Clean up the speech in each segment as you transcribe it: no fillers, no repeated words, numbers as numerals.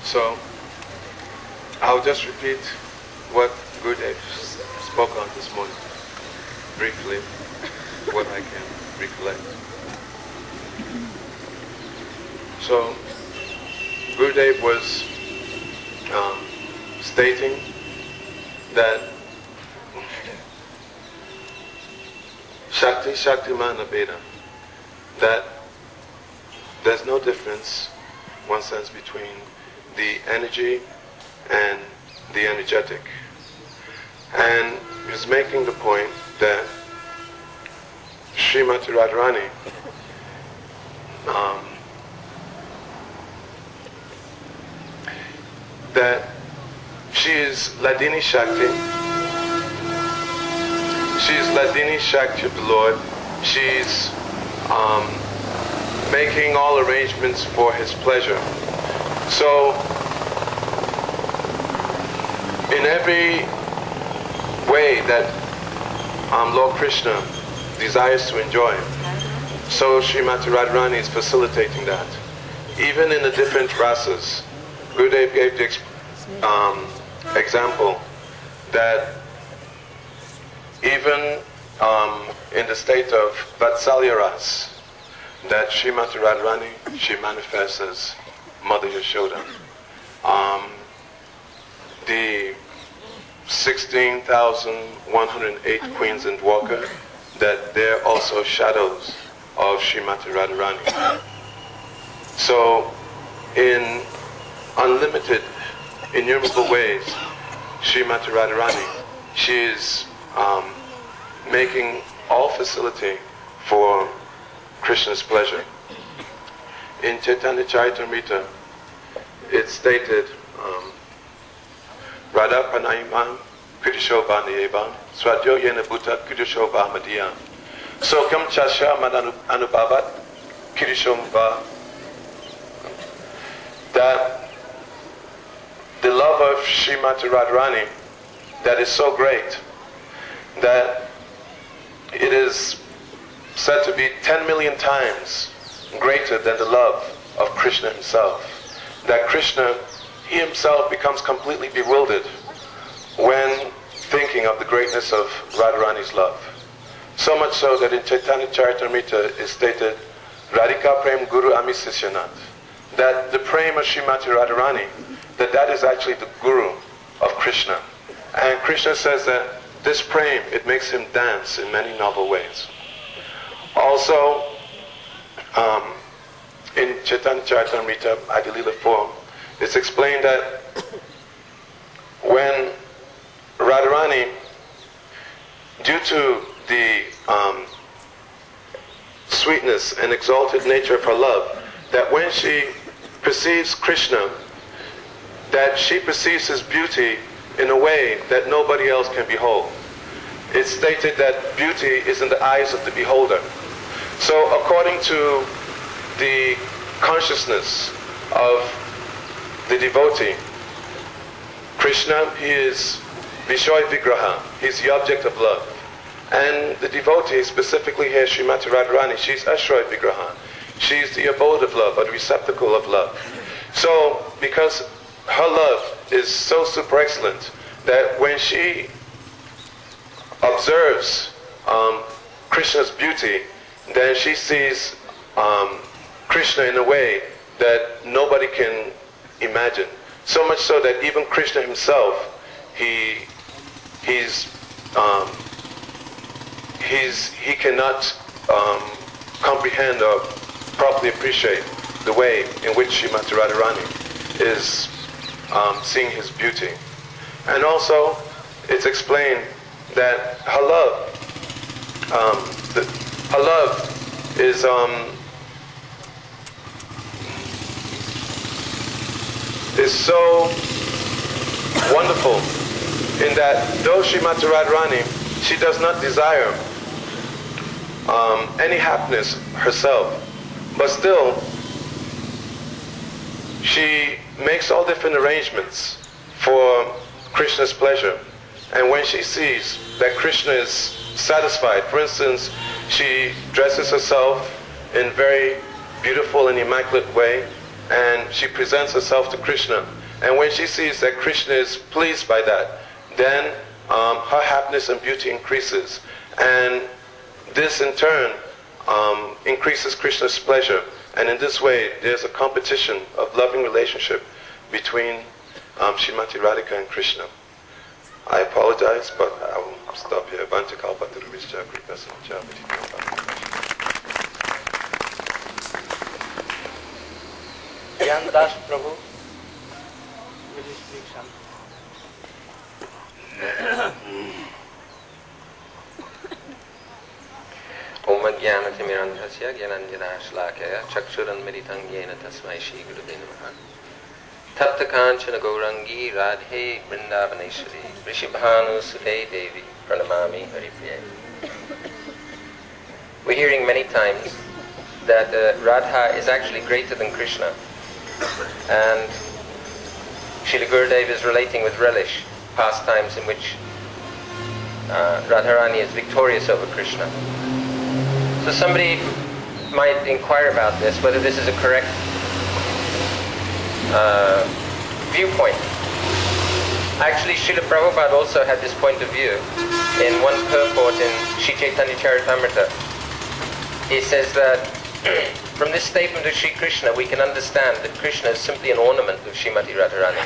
So I'll just repeat what Gurudev spoke on this morning, briefly, what I can recollect. So Gurudev was stating that Shakti Shaktiman Abheda, that there's no difference, in one sense, between the energy and the energetic. And he was making the point that Srimati Radharani that she is Ladini Shakti. She is Ladini Shakti of the Lord. She's making all arrangements for His pleasure. So, in every way that Lord Krishna desires to enjoy, so Srimati Radharani is facilitating that. Even in the different rasas, Gurudev gave the example that even in the state of Vatsalya Ras, that Srimati Radharani, she manifests as Mother Yashoda. The 16,108 queens in Dwarka, that they're also shadows of Srimati Radharani. So, in unlimited, innumerable ways, Srimati Radharani, she is making all facility for Krishna's pleasure. In Chaitanya Charitamrita, it's stated, Radha Pranayamam Kridishoba Niyevam Swadyo Yena Bhuta Kridishoba Madhyam Sokam Chasha Mananubabat Kridishomba. That the love of Srimati Radharani, that is so great that it is said to be 10 million times greater than the love of Krishna himself. That Krishna, he himself becomes completely bewildered when thinking of the greatness of Radharani's love. So much so that in Chaitanya Charitamrita is stated, Radhika Prem Guru Ami Sisyanat, that the prem of Srimati Radharani, that is actually the guru of Krishna. And Krishna says that this prem, it makes him dance in many novel ways. Also, in Chaitanya Charitamrita, Adilila form, it's explained that when Radharani, due to the sweetness and exalted nature of her love, that when she perceives Krishna, that she perceives his beauty in a way that nobody else can behold. It's stated that beauty is in the eyes of the beholder. So according to the consciousness of the devotee, Krishna, he is Vishoy Vigraha, he's the object of love. And the devotee, specifically here Srimati Radharani, she's Ashroy Vigraha. She's the abode of love, or the receptacle of love. So, because her love is so super excellent, that when she observes Krishna's beauty, then she sees Krishna in a way that nobody can imagine. So much so that even Krishna himself, he cannot comprehend or properly appreciate the way in which Srimati Radharani is seeing his beauty. And also, it's explained that her love, is so wonderful in that though Srimati Radharani, she does not desire any happiness herself, but still she makes all different arrangements for Krishna's pleasure. And when she sees that Krishna is satisfied, for instance, she dresses herself in very beautiful and immaculate way, and she presents herself to Krishna. And when she sees that Krishna is pleased by that, then her happiness and beauty increases. And this in turn increases Krishna's pleasure. And in this way, there's a competition of loving relationship between Srimati Radhika and Krishna. I apologize, but I will stop here. Gyan Das Prabhu, will you speak something? Om Jnanatimirandhasya Jnananjanashlakaya Chakshurunmilitam Yena Tasmai Shri Gurave Namaha. Tapta Kanchana Gaurangi Radhe Vrindavaneshwari Rishibhanu Sute Devi Pranamami Haripriya. We're hearing many times that Radha is actually greater than Krishna, and Srila Gurudev is relating with relish pastimes in which Radharani is victorious over Krishna. So somebody might inquire about this, whether this is a correct viewpoint. Actually, Srila Prabhupada also had this point of view in one purport in Sri Chaitanya Charitamrita. He says that from this statement of Sri Krishna, we can understand that Krishna is simply an ornament of Srimati Radharani.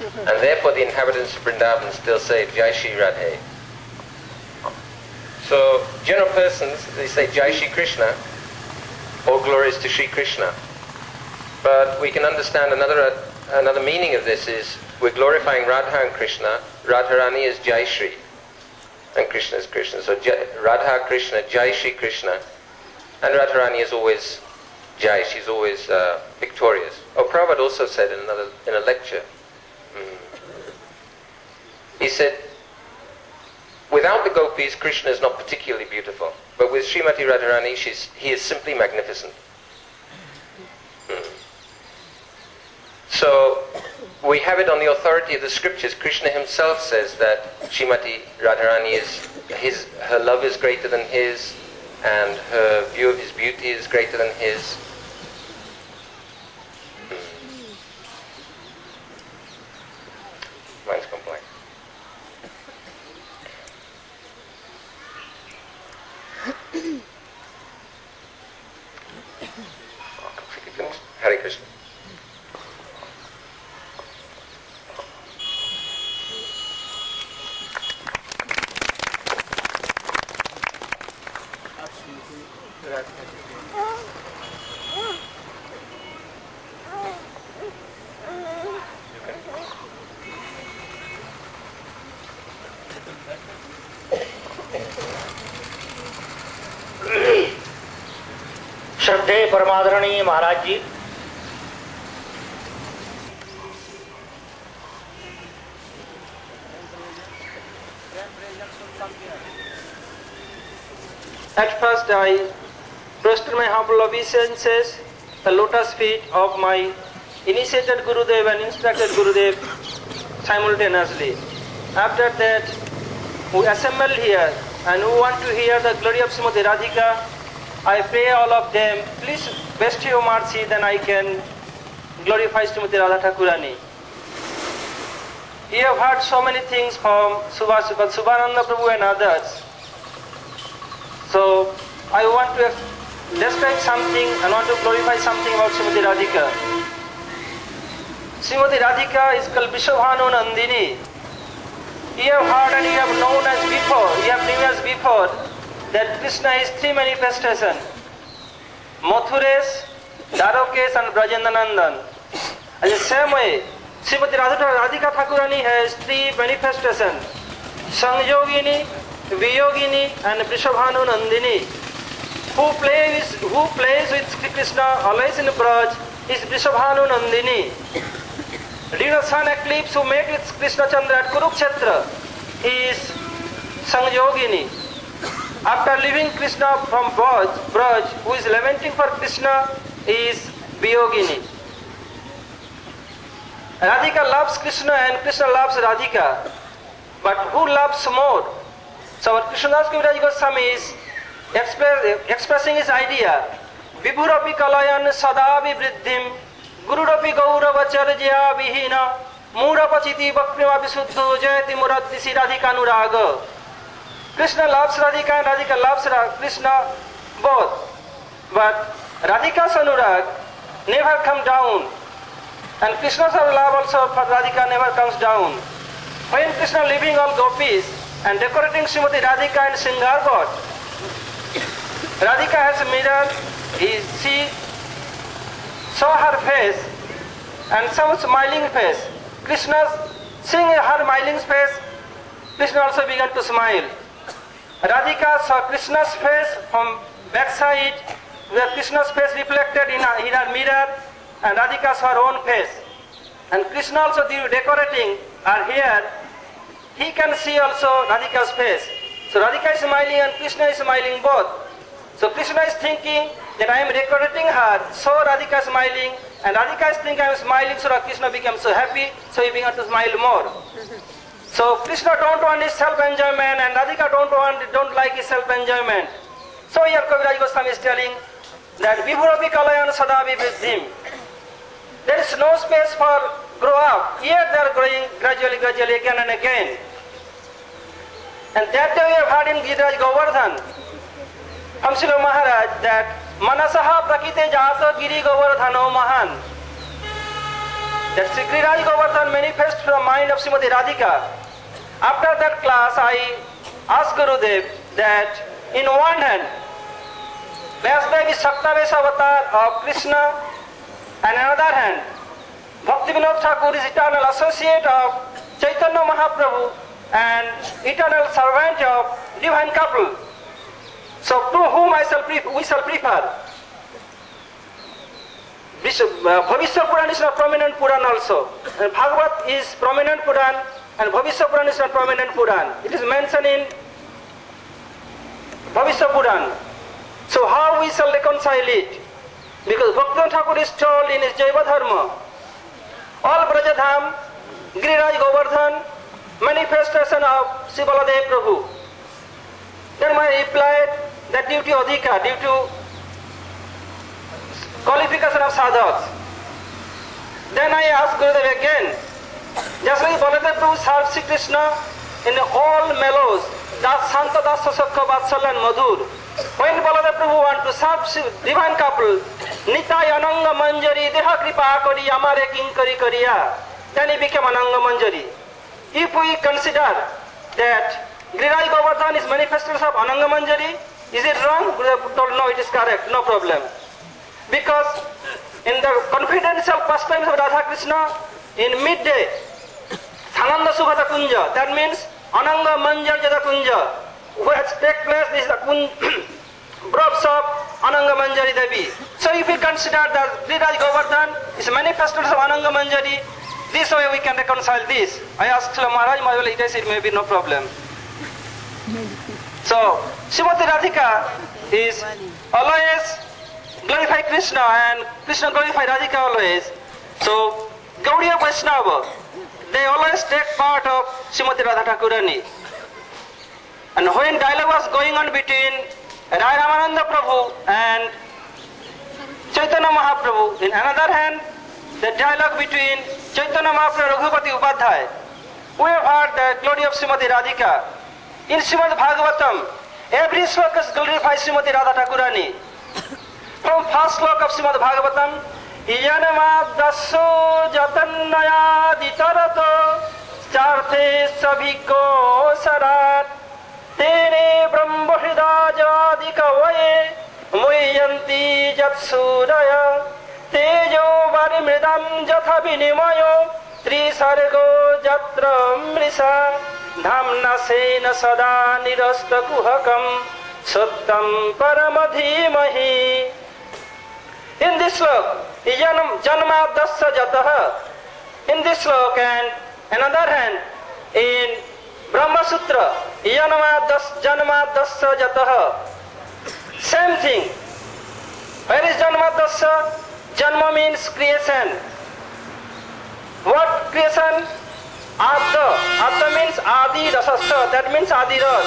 And therefore the inhabitants of Vrindavan still say Jai Shri Radhe. So general persons, they say Jai Shri Krishna, all glories to Shri Krishna. But we can understand another meaning of this is we're glorifying Radha and Krishna. Radharani is Jai Shri and Krishna is Krishna. So Radha Krishna, Jai Shri Krishna, and Radharani is always Jai, she's always victorious. Oh, Prabhupada also said in a lecture, he said, without the gopis, Krishna is not particularly beautiful. But with Srimati Radharani, he is simply magnificent. So, we have it on the authority of the scriptures. Krishna himself says that Srimati Radharani her love is greater than his, and her view of his beauty is greater than his. Mine's complaint. Hare Krishna. श्रद्धेय परमादरणीय महाराज जी, at first I prostrate my humble obeisances the lotus feet of my initiated Gurudev and instructed Gurudev simultaneously. After that, we assemble here and who want to hear the glory of Srimati Radhika, I pray all of them, please bestow your mercy, then I can glorify Srimati Radha Thakurani. You have heard so many things from Subhananda Prabhu and others. So I want to describe something and want to glorify something about Srimati Radhika. Srimati Radhika is called Vrishabhanu Nandini. You have heard and you have known as before, you have known as before that Krishna is three manifestations: Mathuresh, Dwarokesh and Brajendanandan. In the same way, Srimati Radhika Thakurani has three manifestations: Sangyogini, Viyogini and Vrishabhanu Nandini. Who plays with Sri Krishna always in Braj is Vrishabhanu Nandini. During the sun eclipse, who met with Krishna Chandra at Kurukshetra is Sangyogini. After leaving Krishna from Braj, who is lamenting for Krishna is Viyogini. Radhika loves Krishna and Krishna loves Radhika. But who loves more? So our Krishnadas Kaviraj Goswami is expressing his idea. Vibhurapi kalayan sadavi vriddhim Gurudapi gauravacharjya vihina Murapachiti bhaktima visuddho jayati muradisi radhikanuraga. Krishna loves Radhika and Radhika loves Krishna both. But Radhika's anurag never come down. And Krishna's love also for Radhika never comes down. When Krishna leaving all gopis and decorating Srimati Radhika and Sringar God, Radhika has a mirror, she saw her face and some smiling face. Krishna seeing her smiling face, Krishna also began to smile. Radhika saw Krishna's face from backside, where Krishna's face reflected in her mirror, and Radhika saw her own face. And Krishna also decorating her hair, he can see also Radhika's face. So Radhika is smiling and Krishna is smiling both. So Krishna is thinking that I am decorating her, so Radhika is smiling, and Radhika is thinking I am smiling, so Krishna became so happy, so he began to smile more. So Krishna don't want his self-enjoyment, and Radhika don't like his self-enjoyment. So here Kaviraj Goswami is telling that Vibhurapi kalayan sadavi vriddhim. There is no space for grow up, yet they are growing gradually again and again. And that day we have heard in Giriraj Govardhan from Srila Maharaj that Manasaha prakite jato giri Govardhano mahan. That Sri Giriraj Govardhan manifests from the mind of Srimati Radhika. After that class I asked Gurudev that in one hand Vyasdev is Saktavesh avatar of Krishna, and on the other hand Bhakti Vinod Thakur is eternal associate of Chaitanya Mahaprabhu and eternal servant of divine couple. So to whom we shall prefer? Bhavishya Puran is a prominent Puran also. And Bhagavat is prominent Puran and Bhavishya Puran is a prominent Puran. It is mentioned in Bhavishya Puran. So how we shall reconcile it? Because Bhaktivinoda Thakur is told in his Jaiva Dharma, all Brajadham, Giriraj Govardhan, manifestation of Sri Baladev Prabhu. Then I replied that due to adhika, due to qualification of sadhaks. Then I asked Gurudev again, just like Baladev Prabhu served Sri Krishna in all mellows, Das Santa Dasa Sakha Vatsala and Madhur. When Baladev Prabhu want to serve divine couple, Nitai Ananga Manjari Deha Kripa Kari Amare Kinkari Kariya, then he became Ananga Manjari. If we consider that Giriraj Govardhan is manifestation of Ananga Manjari, is it wrong? Gurudev told no, it is correct, no problem. Because in the confidential pastimes of Radha Krishna, in midday, Sananda Subhata Kunja, that means Ananga Manjar Jada Kunja, which take place is the Brobs of Ananga Manjari Devi. So if we consider that Giriraj Govardhan is manifestation of Ananga Manjari, this way we can reconcile this. I asked Maharaj, it may be no problem. So, Srimati Radhika is always glorify Krishna and Krishna glorify Radhika always. So, Gaudiya Vaishnava, they always take part of Srimati Radha Thakurani. And when dialogue was going on between Rai Ramananda Prabhu and Chaitanya Mahaprabhu, in another hand, the dialogue between Chaitanya Mahaprabhu and Raghupati Upadhyay, we have heard the glory of Srimati Radhika. In Srimad Bhagavatam, every sloka glorifies Srimati Radha Thakurani. From first sloka of Srimad Bhagavatam, Yanama daso jatannaya ditarato charte sabhiko sarat tere brahmahida jadikavaye muyanti jatsuraya tejo varimridam jatha vinimayo trisargo jatra mrisa Dhamna sena sada nirasta kuhakam sattam paramadhimahi. In this slok, janma dasa jataha. In this slok and another hand, in Brahma Sutra, janma dasa jataha. Same thing. Where is janma dasa? Janma means creation. What creation? Adha. Adha means Adi Rasasya. That means Adi Ras.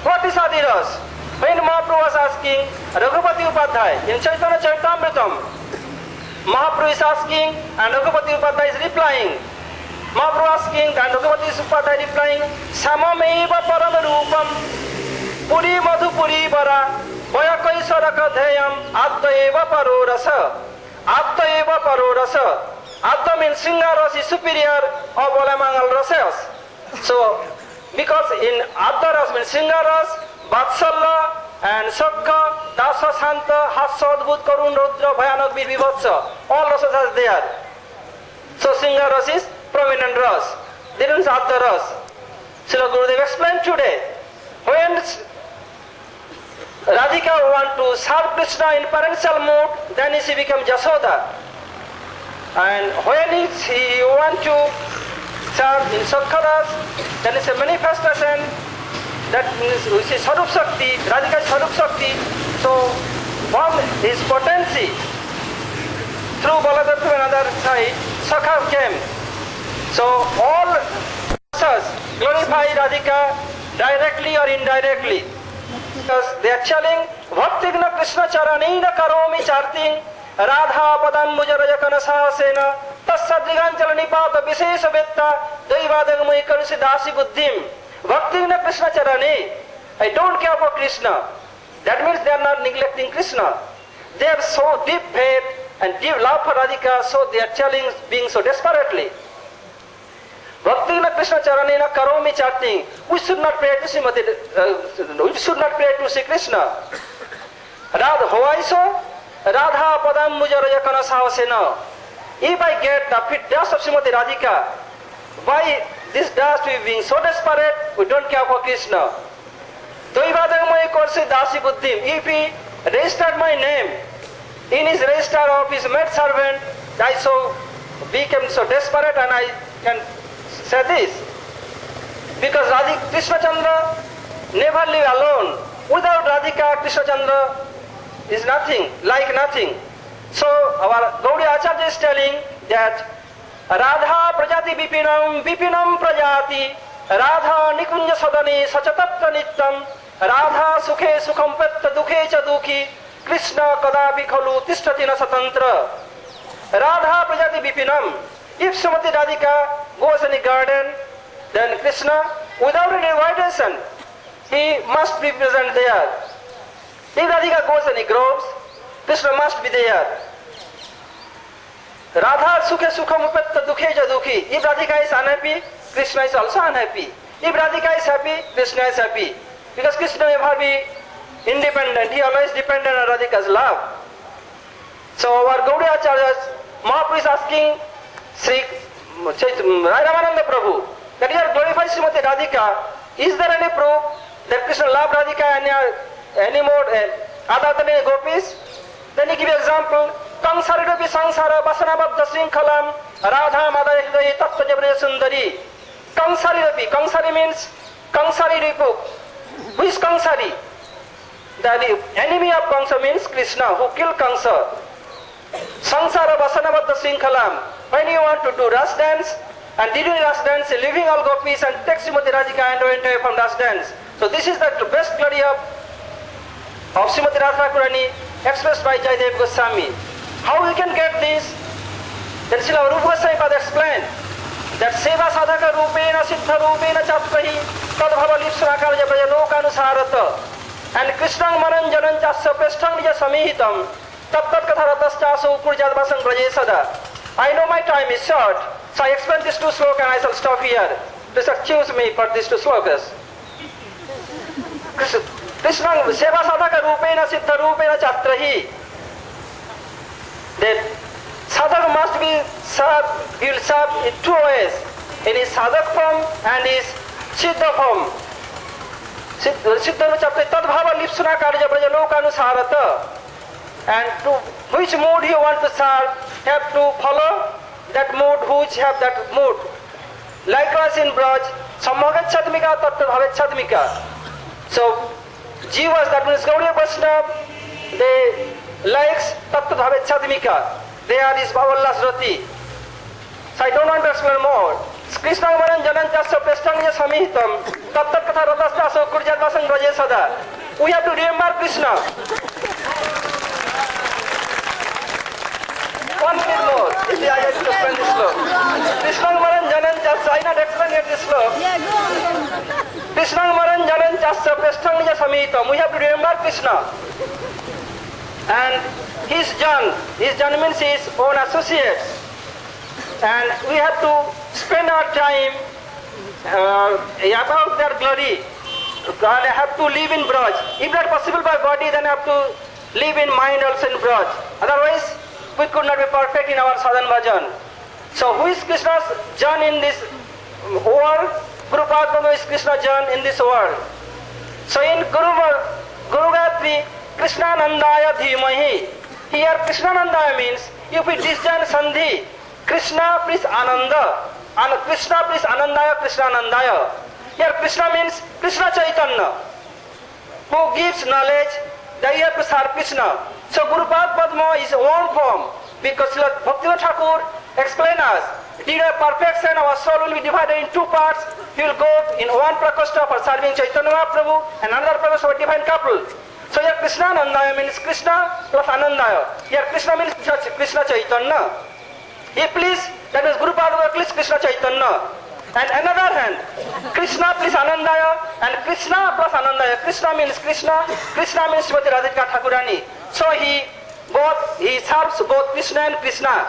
What is Adi Ras? When Mahaprabhu was asking Raghupati Upadhyay in Chaitanya Charitamritam, Mahaprabhu is asking and Raghupati Upadhyay is replying. Mahaprabhu asking and Raghupati Upadhyay replying, Samameva param rupam puri madhu puri bara vayakaisaraka dhayam adda eva paro rasa. Adda eva paro rasa. Adda means Sringaras is superior of all among all rasas. So, because in Adda ras means Sringaras, Vatsalya and Sakka, Dasa Santa, Hassa, Adbhut, Karun, Rudra, Bhayanak, Bir, Vivatsa, all rasas are there. So Sringaras is prominent ras. There is Adda ras. Srila Gurudev explained today, when Radhika want to serve Krishna in parental mood, then she becomes Jasoda. And when he want to serve in Sakkaras, then it's a manifestation. That means which is Sarup Shakti, Radhika is Sarup Shakti. So from his potency, through Baladev to another side, Sakha came. So all rasas glorify Radhika directly or indirectly. Because they are telling, Bhaktigna Krishna Charanina Karomi Charting, Radha Padam Mujarajakana Sahasena, Tassadriganjala Nipata Visesa Vetta, Daivadagamai Karusi Dasi Buddhim. Bhaktigna Krishna Charani. I don't care for Krishna. That means they are not neglecting Krishna. They have so deep faith and deep love for Radhika, so they are telling, being so desperately. Bhaktigna Krishna Charanina Karomi Charting. We should not pray to we should not pray to Sri Krishna. Radha Hoaiso, Radha Padam Mujarajakana Sahasena. If I get the fit dust of Srimati Radhika, why this dust we being so desperate, we don't care for Krishna. Doivadagamai Korsi Dasi Buddhim. If he registered my name in his register of his maid servant, I so became so desperate and I can say this. Because Radhika Krishna Chandra never live alone. Without Radhika, Krishna Chandra is nothing, like nothing. So our Gaudiya Acharya is telling that Radha Prajati Vipinam Vipinam Prajati Radha Nikunja Sadani Sachatatta Nittam Radha Sukhe Sukham Petta Dukhe Cha Dukhi Krishna Kadapi Khalu Tishtatina Satantra. Radha Prajati Vipinam. If Srimati Radhika goes in the garden, then Krishna, without any invitation, he must be present there. If Radhika goes in the groves, Krishna must be there. Radha Sukhe Sukham Upetta Dukhe Ja Dukhi. If Radhika is unhappy, Krishna is also unhappy. If Radhika is happy, Krishna is happy. Because Krishna never be independent. He always dependent on Radhika's love. So our Gaudiya Acharyas, Mahaprabhu is asking Sri Ramananda Prabhu that he has glorified Srimati Radhika. Is there any proof that Krishna loved Radhika any more other than any gopis? Then he gives example. Kangsari Rupi Sangsara Basanababda Srinkhalam Radha Madaya Hridayi Tattva Jabraya Sundari. Kangsari Rupi. Kangsari means Kangsari Ripu. Who is Kangsari? The enemy of Kamsa means Krishna, who killed Kamsa. Sangsara Basanabadda Srinkhalam. When you want to do ras dance, and during ras dance, leaving all gopis and take Srimati Radhika and went away from ras dance. So this is the best glory of Srimati Radhakurani expressed by Jaydev Goswami. How we can get this? Then Srila Rupa Goswami Pada explained that Seva Sadhaka Rupena Siddha Rupena Chatrahi Tadbhava Lipsrakar Jabraya Lokanusarata and Krishnang Maranjanan Chasya Prasthang Nija Samihitam Tattat Katharatas Chasu Kurjad Basang Brajesada. I know my time is short, so I explain these two slokas and I shall stop here. Please excuse me for these two slokas. Krishnang Seva Sadhaka Rupena Siddha Rupena Chatrahi. That sadhak must be served, he will serve in two ways, in his sadhak form and his siddha form. Siddha chapter tadbhava lipsuna karya braja lokanusarata. And to which mood you want to serve, have to follow that mood, which have that mood. Likewise in Braj, sammagat chadmika tattva bhavet chadmika. So jivas, that means Gaudiya Vaishnava, they likes tattva bhavet chadmika. They are his Bhavallas Rati. So I don't want to explain more. Krishna Maran Janan Chasya Prasthang Nija Samihitam Tattat Katha Ratasya Kurjat Vasang Brajesada. we have to remember Krishna. One minute more. If I have to explain this slope. Krishna Maran Janan Chasa, I not explain yet this slope. Krishna Maran Janan Chasa, Prasthang Samitam. We have to remember Krishna. And his Jan means his own associates. And we have to spend our time about their glory. And have to live in Braj. If not possible by body, then have to live in mind also in Braj. Otherwise, we could not be perfect in our sadhan bhajan. So who is Krishna's Jan in this world? Guru Padma is Krishna Jan in this world. So in Guru Gatri, Krishna Nandaya Dhimahi. Here Krishna Nandaya means if we disjoin Sandhi, Krishna plus Ananda. And Krishna plus Anandaya, Krishna Nandaya. Here Krishna means Krishna Chaitanya, who gives knowledge, the year Prasar Krishna. So Guru Padma is one form, because Bhaktivinoda Thakur explains us, in a perfection our soul will be divided in two parts. He will go in one Prakoshta for serving Chaitanya Mahaprabhu and another Prakoshta for divine couple. So here Krishna Nandaya means Krishna plus Anandaya. Here Krishna means Krishna Chaitanya. If please, that means Guru Padma please Krishna Chaitanya. And another hand, Krishna plus Anandaya and Krishna plus Anandaya. Krishna means Krishna, Krishna means Srimati Radhika Thakurani. So he serves both Krishna and Krishna.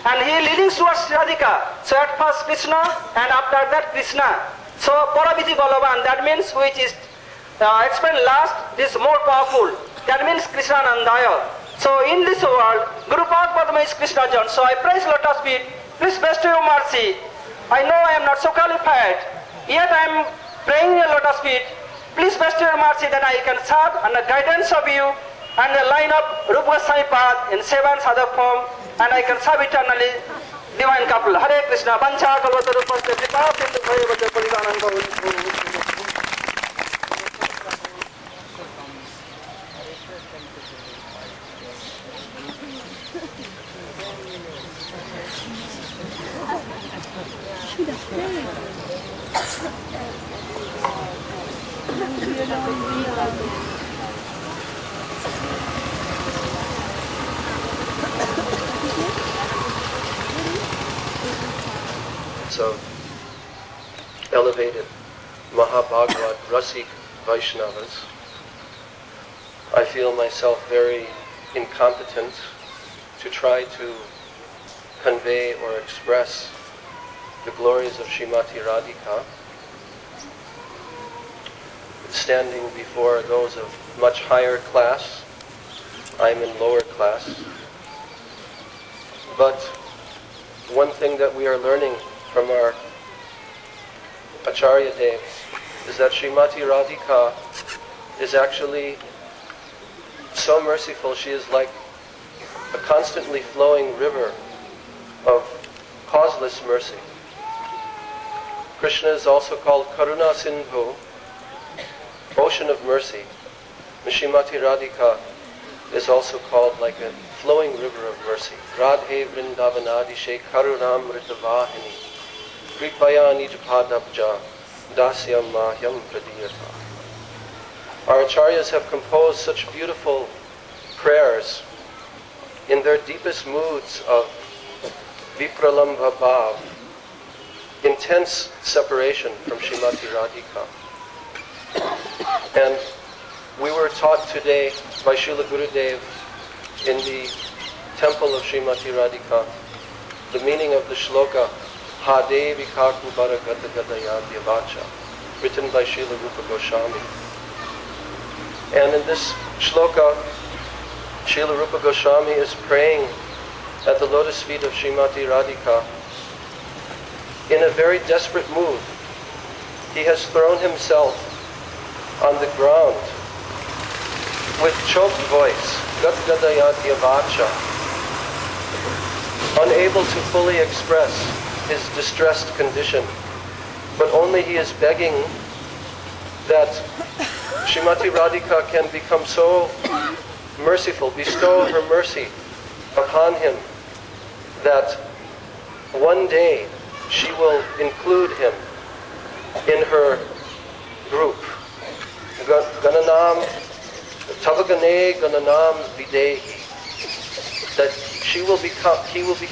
And he leading towards Radhika. So at first Krishna and after that Krishna. So Paravidhi Balavan, that means which is explained last, this more powerful. That means Krishna Nandaya. So in this world, Guru Padma is Krishna Jan. So I praise lotus feet. Please bestow your mercy. I know I am not so qualified, yet I am praying your lotus feet. Please bestow your mercy that I can serve under the guidance of you and the line of Rupa Goswami path in seven sadhak form, and I can serve eternally divine couple. Hare Krishna. Pancha Kalvataru Pasthapita Pindu Bhaya Vajra Parigananda. So elevated Mahabhagavad Rasik Vaishnavas, I feel myself very incompetent to try to convey or express the glories of Srimati Radhika, standing before those of much higher class. I'm in lower class. But one thing that we are learning from our Acharya Devs is that Srimati Radhika is actually so merciful. She is like a constantly flowing river of causeless mercy. Krishna is also called Karuna Sindhu, ocean of mercy. And Srimati Radhika is also called like a flowing river of mercy. Radhe Vrindavanadishe Karunamritavahini Kripaya Nijpadabja Dasyam Mahyam Pradiyata. Our Acharyas have composed such beautiful prayers in their deepest moods of Vipralambha Bhav, intense separation from Srimati Radhika. And we were taught today by Srila Gurudev in the temple of Srimati Radhika the meaning of the shloka Hade Vikaku Bharagata Gadaya Vyavacha, written by Srila Rupa Goswami. And in this shloka, Srila Rupa Goswami is praying at the lotus feet of Srimati Radhika in a very desperate mood. He has thrown himself on the ground with choked voice, Gadgadayati Avacha, unable to fully express his distressed condition, but only he is begging that Srimati Radhika can become so merciful, bestow her mercy upon him, that one day she will include him in her group. Gananam Tavagane Gananam Videhi, that he will be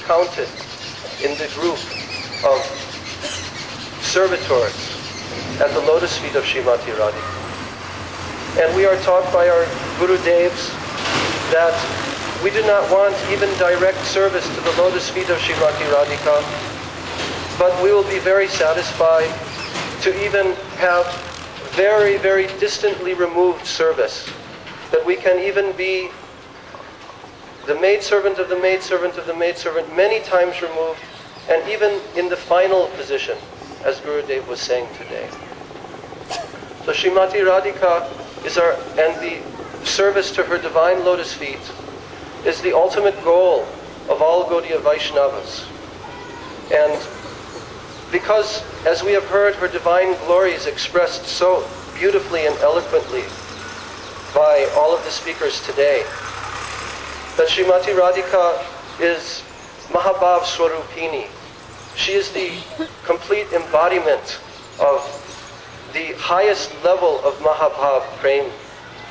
counted in the group of servitors at the lotus feet of Srimati Radhika. And we are taught by our Guru Devs that we do not want even direct service to the lotus feet of Srimati Radhika, but we will be very satisfied to even have very, very distantly removed service, that we can even be the maidservant of the maidservant of the maidservant, many times removed, and even in the final position, as Gurudev was saying today. So Srimati Radhika is and the service to her divine lotus feet is the ultimate goal of all Gaudiya Vaishnavas. And because, as we have heard, her divine glory is expressed so beautifully and eloquently by all of the speakers today, that Srimati Radhika is Mahabhav Swarupini. She is the complete embodiment of the highest level of Mahabhav prema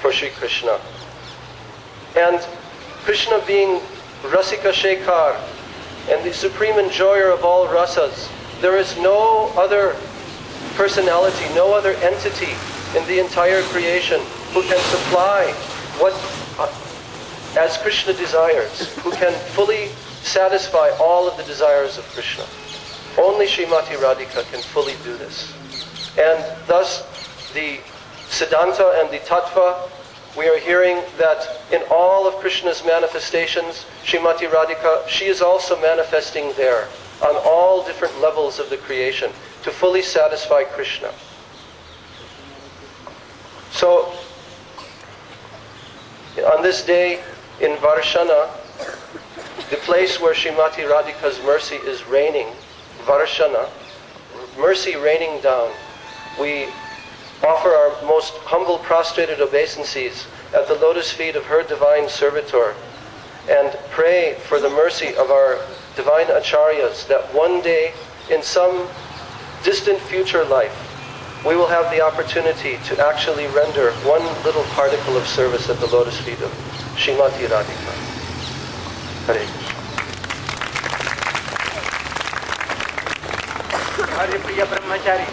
for Sri Krishna. And Krishna being Rasika Shekhar and the supreme enjoyer of all rasas, there is no other personality, no other entity in the entire creation who can supply what as Krishna desires, who can fully satisfy all of the desires of Krishna. Only Srimati Radhika can fully do this. And thus the Siddhanta and the Tattva, we are hearing that in all of Krishna's manifestations, Srimati Radhika, she is also manifesting there on all different levels of the creation to fully satisfy Krishna. So, on this day in Varshana, the place where Srimati Radhika's mercy is raining, Varshana, mercy raining down, we offer our most humble prostrated obeisances at the lotus feet of her divine servitor and pray for the mercy of our divine acharyas, that one day in some distant future life we will have the opportunity to actually render one little particle of service at the lotus feet of Srimati Radhika. Hare Krishna. Hare Priya Brahmachari.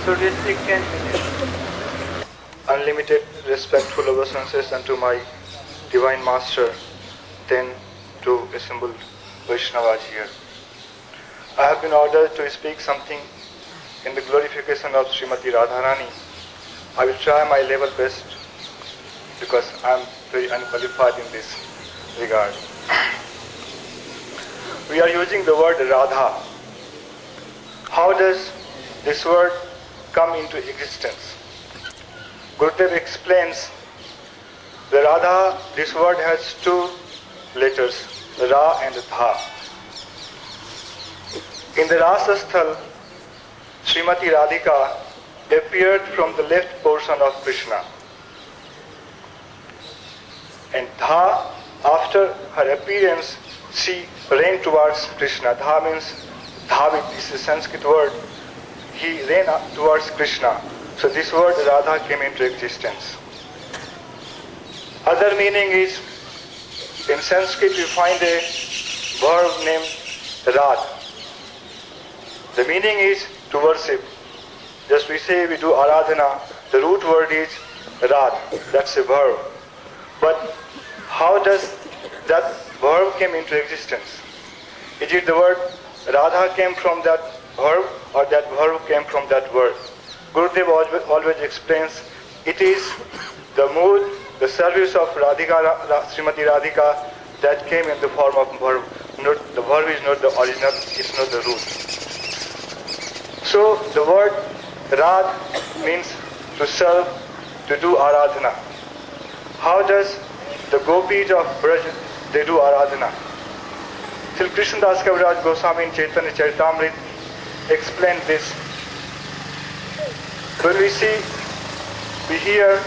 So restrict 10 minutes. Unlimited respectful obeisances unto my Divine Master, then to assembled Vaishnavas here. I have been ordered to speak something in the glorification of Srimati Radharani. I will try my level best because I am very unqualified in this regard. We are using the word Radha. How does this word come into existence? Gurudev explains the Radha, this word has two letters, Ra and Dha. In the Rasasthal, Srimati Radhika appeared from the left portion of Krishna. And Dha, after her appearance, she ran towards Krishna. Dha means Dhavit, this is a Sanskrit word. He ran towards Krishna. So this word Radha came into existence. Other meaning is, in Sanskrit we find a verb named Rad. The meaning is to worship. Just we say we do Aradhana, the root word is Rad, that's a verb. But how does that verb came into existence? Is it the word Radha came from that verb or that verb came from that word? Gurudev always explains it is the mood, the service of Radhika, Srimati Radhika that came in the form of verb. The verb is not the original, it's not the root. So the word Rad means to serve, to do Aradhana. How does the gopis of Braj, they do Aradhana? Sri Krishna Das Kaviraj Goswami in Chaitanya Charitamrita explained this. When we hear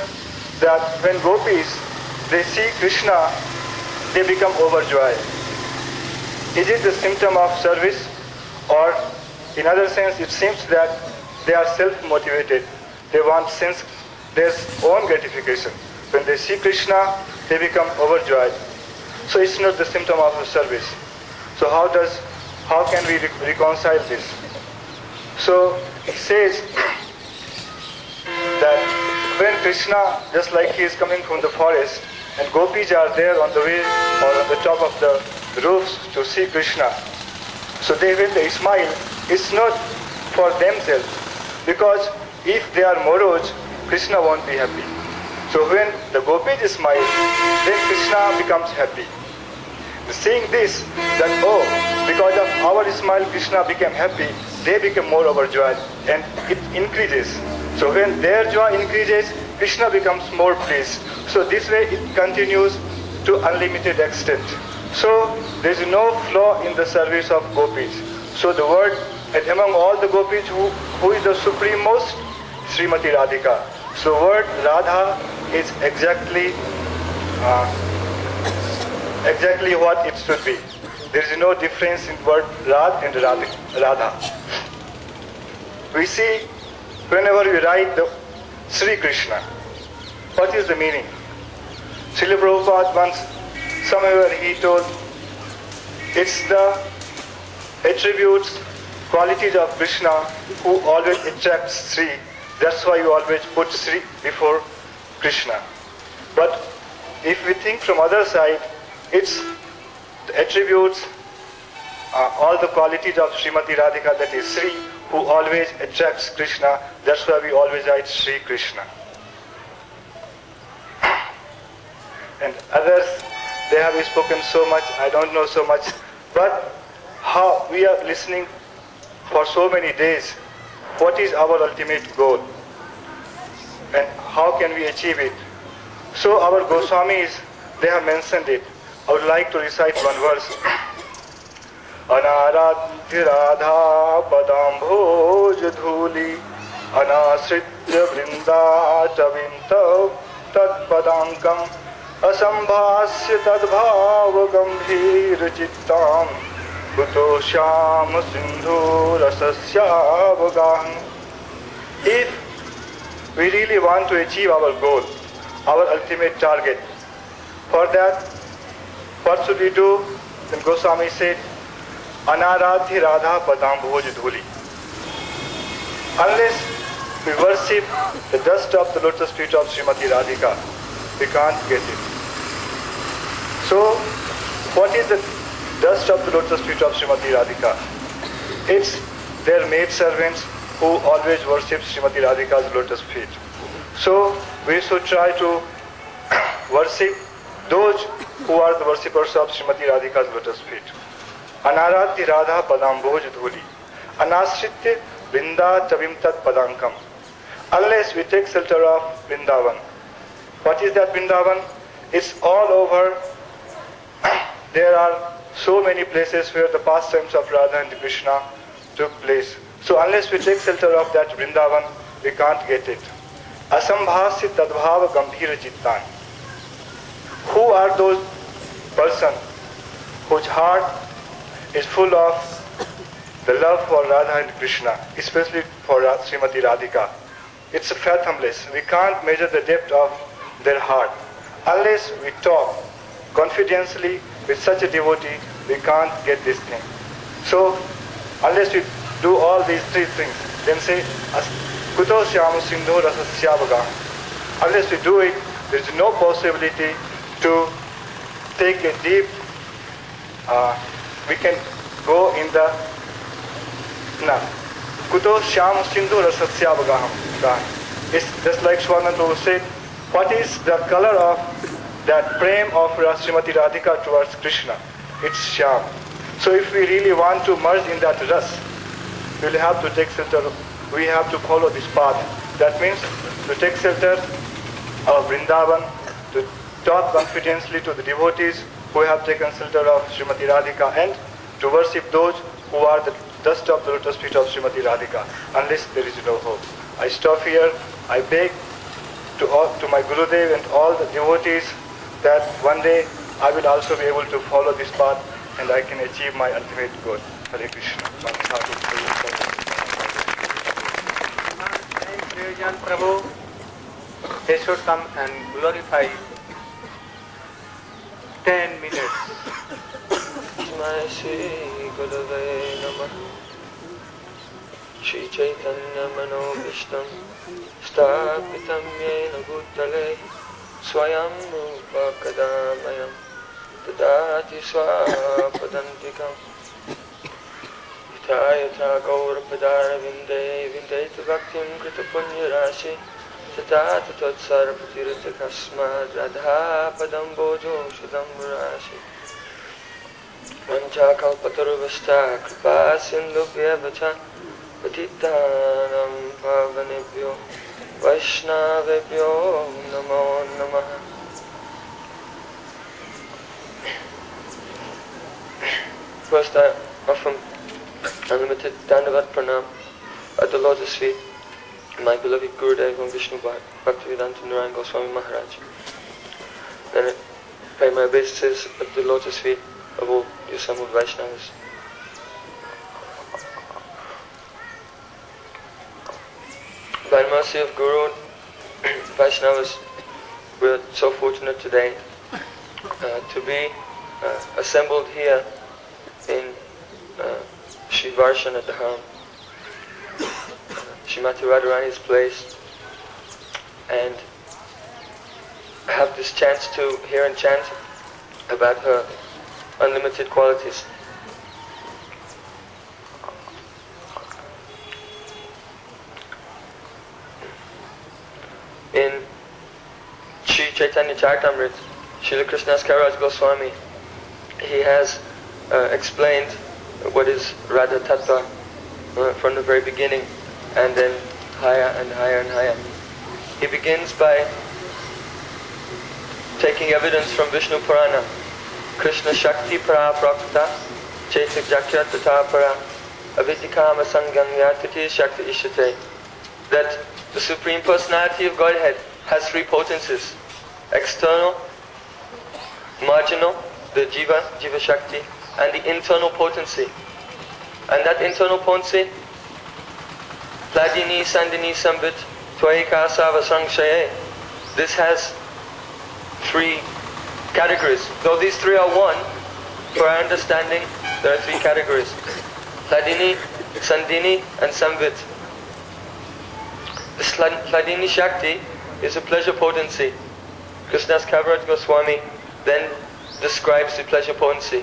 that when gopis, they see Krishna, they become overjoyed. Is it the symptom of service? Or in other sense, it seems that they are self-motivated. They want their own gratification. when they see Krishna, they become overjoyed. So it's not the symptom of a service. So how can we reconcile this? So he says that when Krishna, just like he is coming from the forest, and gopis are there on the way or on the top of the roofs to see Krishna. So when they smile, it's not for themselves, because if they are morose, Krishna won't be happy. So when the gopis smile, then Krishna becomes happy. Seeing this, that because of our smile Krishna became happy, they become more overjoyed and it increases. So when their joy increases, Krishna becomes more pleased. So this way it continues to unlimited extent. So there is no flaw in the service of gopis. So the word, and among all the gopis, who is the supreme most? Srimati Radhika. So word Radha is exactly what it should be. There is no difference in word Rad and Radha. We see whenever we write the Sri Krishna, what is the meaning? Srila Prabhupada once, somewhere he told, it's the attributes, qualities of Krishna who always attracts Sri. That's why you always put Sri before Krishna. But if we think from other side, it's the attributes, all the qualities of Srimati Radhika, that is Sri, who always attracts Krishna. That's why we always write Sri Krishna. And others, they have spoken so much, I don't know so much. But how we are listening for so many days, what is our ultimate goal? And how can we achieve it? So our Goswamis, they have mentioned it. I would like to recite one verse. Anaradhya Radha Padambhoj Dhuli Anasritya Vrinda Tavinta Tat Padankam Asambhasya Tadbhava Gambhir Chittam Kuto Shyam Sindhu Rasasya Vagam. If we really want to achieve our goal, our ultimate target, for that, what should we do? Then Goswami said, Anaradhi Radha Padam Bhoj Dhuli. Unless we worship the dust of the lotus feet of Srimati Radhika, we can't get it. So, what is the dust of the lotus feet of Srimati Radhika? It's their maid servants who always worship Srimati Radhika's lotus feet. So, we should try to worship those who are the worshippers of Srimati Radhika's lotus feet. Anaradhi Radha Padambhoj Dhuli Anasritya Vrinda Chavim Tat Padankam. Unless we take shelter of Vrindavan. What is that Vrindavan? It's all over. There are so many places where the pastimes of Radha and Krishna took place. So unless we take shelter of that Vrindavan, we can't get it. Asambhasya Tadbhava Gambhira Chittan. Who are those persons whose heart is full of the love for Radha and Krishna, especially for Srimati Radhika? It's fathomless. We can't measure the depth of their heart. Unless we talk confidentially with such a devotee, we can't get this thing. So, unless we do all these three things, then say, Kuto Shyam Sindhu Rasasya Vagam. Unless we do it, there is no possibility to take a deep, we can go in the, Kuto Shyam Sindhu Rasasya Vagam. It's just like Swanand Prabhu said, what is the color of that prem of Srimati Radhika towards Krishna? It's Shyam. So if we really want to merge in that ras, we'll have to take shelter, we have to follow this path. That means to take shelter of Vrindavan, to talk confidently to the devotees who have taken shelter of Srimati Radhika, and to worship those who are the dust of the lotus feet of Srimati Radhika, unless there is no hope. I stop here. I beg to my Gurudev and all the devotees that one day I will also be able to follow this path and I can achieve my ultimate goal. Hare Krishna. Prayojan Prabhu. They should come and glorify 10 minutes. Shri Chaitanya Manobishtam Stapitam Yena Bhutale Swayam Rupa Kadamayam Tadati Swapadantikam Yatha Yatha Gaur Padara Vinde Vindeta Bhaktim Krita Punya Rashi Tata Tatat Sarapatirita Kasma Radha Padam Bojo Shadam Rashi Vancha Kalpataruvasta Kripa Sindhubhya Vacha Patitanam Pavanebhyo Vaishnavebhyo Namo Namaha. First I offer unlimited Dandavat Pranam at the lotus feet my beloved Gurudev and Vishnu Bhaktivedanta Narayan Goswami Maharaj. Then I pay my obeisances at the lotus feet of all the assembled Vaishnavas. By the mercy of Guru, Vaishnavas, we are so fortunate today to be assembled here in Shri Varshana Dham, Srimati Radharani's place, and have this chance to hear and chant about her unlimited qualities. In Sri Chaitanya Charitamrita, Srila Krishnadas Kaviraj Goswami, he has explained what is Radha Tattva from the very beginning, and then higher and higher and higher. He begins by taking evidence from Vishnu Purana. Krishna Shakti Para Prakta Chetak Jakya Tata Para Avidikama Sanganya Tati Shakti Ishate. That the Supreme Personality of Godhead has three potencies: external, marginal, the Jiva Shakti, and the internal potency. And that internal potency, Hladini Sandini Sambit Twaika Sava Sangshaye, this has three categories. Though these three are one, for our understanding, there are three categories: Hladini, Sandini, and Sambit. The Hladini Shakti is a pleasure potency. Krishnadas Kaviraj Goswami then describes the pleasure potency.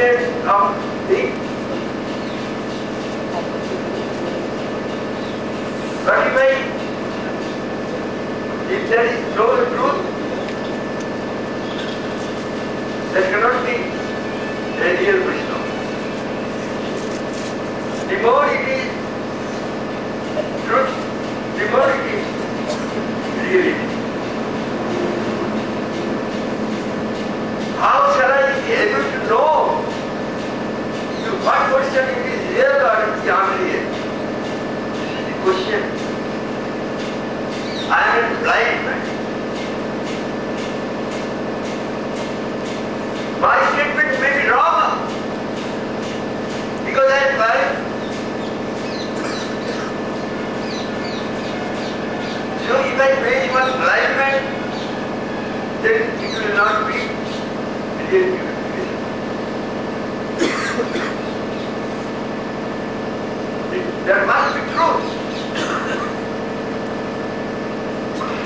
originates from the verify if there is no truth, there cannot be a real Vishnu. The more it is truth, the more it is reality. How shall I be able to know to what portion it is real or it is unreal? This is the question. I am a blind man. My statement may be wrong because I am blind. So if I praise one blind man, then it will not be real purification. There must be truth.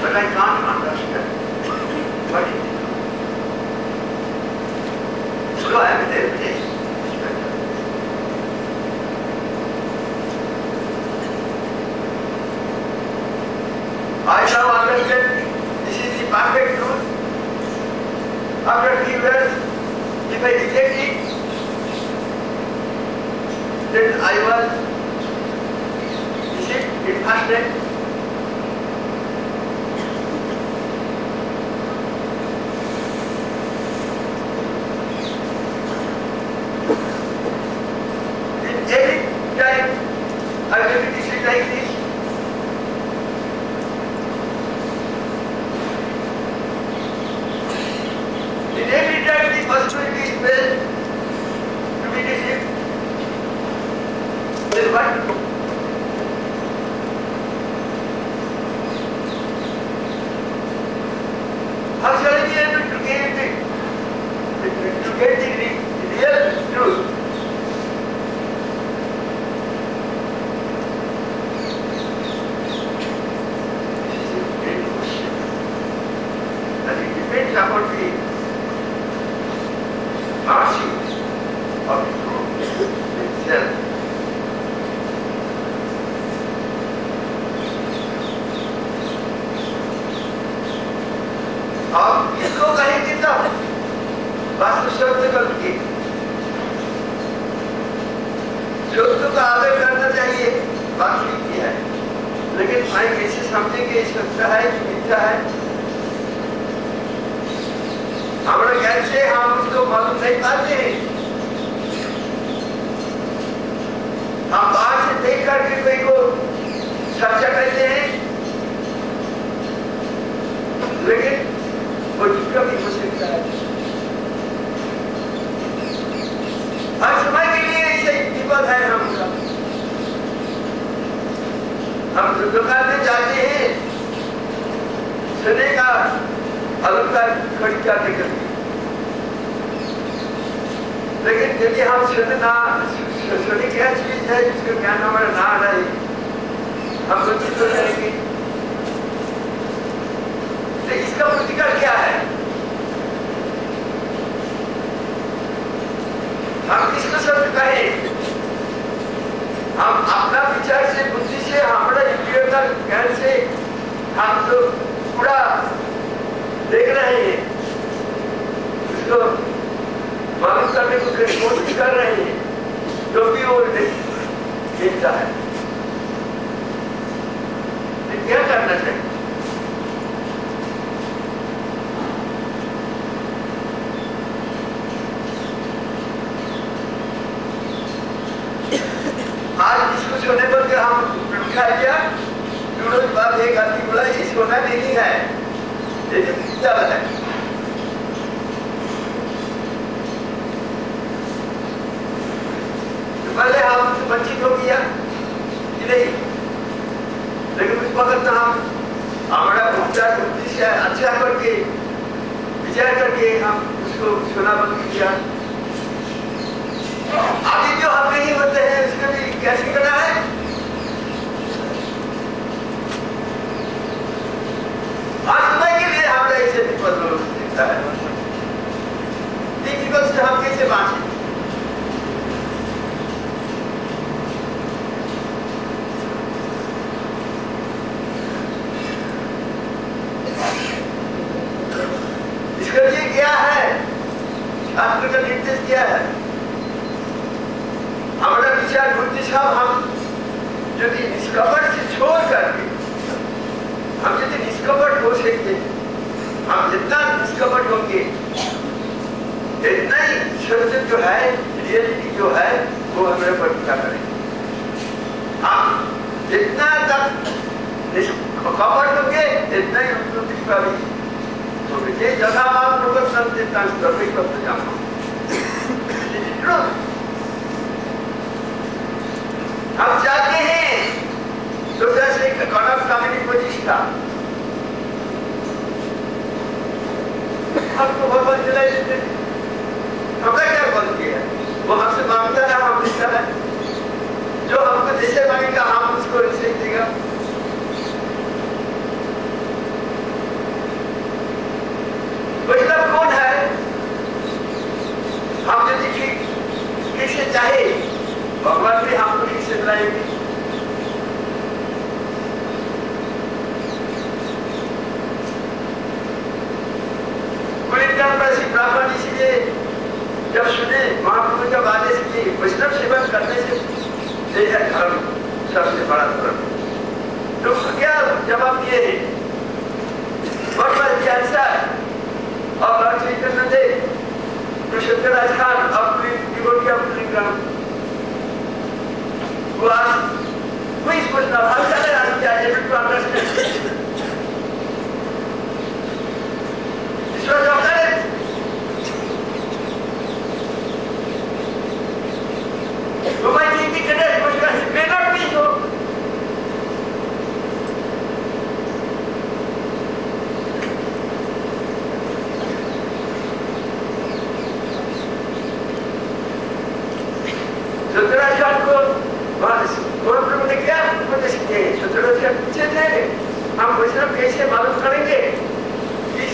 But I can't understand what it is. So I am there. I now understand this is the perfect truth. After 3 years, if I reject it, then I was deceived in first time. Every time I will be deceived like this. In every time the possibility is well to be deceived. Then what to do? How shall I be able to get the real truth? Depends upon the mercy of the truth itself. आप किसको कहेंगे तब वास्तु शब्द करके शब्द का आदर करना चाहिए, बात ठीक है, लेकिन भाई कैसे समझेंगे सत्य है कि मिथ्या है? हमारे ज्ञान से हम उसको मालूम नहीं पाते हैं। हम बाहर से देख करके कोई को चर्चा करते हैं, लेकिन वो झूठा भी हो सकता है। हर समय के लिए ऐसे विपद है हमका। हम दुकान में जाते हैं, सुने का अलंकार खरीद जाते करते, लेकिन यदि हम सुने क्या चीज है जिसका ज्ञान हमारा ना रहे, हम वंचित हो जाएंगे। तो इसका प्रतिकार क्या है? हम किसको शब्द कहें? हम अपना विचार से, बुद्धि से, हमारा इंद्रियों का ज्ञान से हम तो पूरा देख रहे हैं, उसको मालूम करने को कोशिश कर रहे हैं, तो भी वो देखता है। क्या करना चाहिए? आज इसको सोने पर के हम खा लिया, रोज बाद एक आदमी बोला ये सोना नहीं है, ये क्या बताए? पहले हम वंचित हो गया कि नहीं, लेकिन उस वक्त हम हमारा उपचार बुद्धि से अच्छा करके विचार करके हम उसको सुना बंद किया। अभी जो हम नहीं होते हैं उसको भी कैसे करना है? आज समय के लिए हमारा ऐसे विपद दिखता है, विपद से हम कैसे बांचे? शास्त्र का निर्देश दिया है। हमारा विचार बुद्धि साहब हम यदि निष्कपट से छोड़ करके हम यदि निष्कपट हो सकते, हम जितना निष्कपट होंगे इतना ही सत्य जो है, रियलिटी जो है वो हमारे पर पूरा करेंगे। हम जितना तक निष्कपट होंगे इतना ही उनको कृपा भी तो ये जगह आप लोग संत करते जाओ। हम चाहते हैं तो जैसे कनक कामिनी प्रतिष्ठा हमको भगवान दिलाई देते, हमने क्या बोल किया? वो हमसे मांगता है, हम देता है। जो हमको जैसे मांगेगा हम उसको ऐसे देगा। वैष्णव कौन है? हम यदि किसे चाहे भगवान भी हमको ठीक से दिलाएंगे। ब्राह्मण इसलिए जब सुने महाप्रभु जब आदेश किए वैष्णव सेवन करने से ये है धर्म, सबसे बड़ा धर्म, तो क्या जवाब दिए हैं? भगवान के अनुसार और चैतन्य देव कृष्णराज खान अपनी डिवोटी अपनी ग्राम who is Vaishnava? How can I able to understand? This was your parents. Who might think the cadet Vaishnava? It may not be so. Sutraj Khan को महाप्रभु ने क्या उपदेश किए? सुतराज के पूछे थे हम वैष्णव कैसे मालूम करेंगे? किस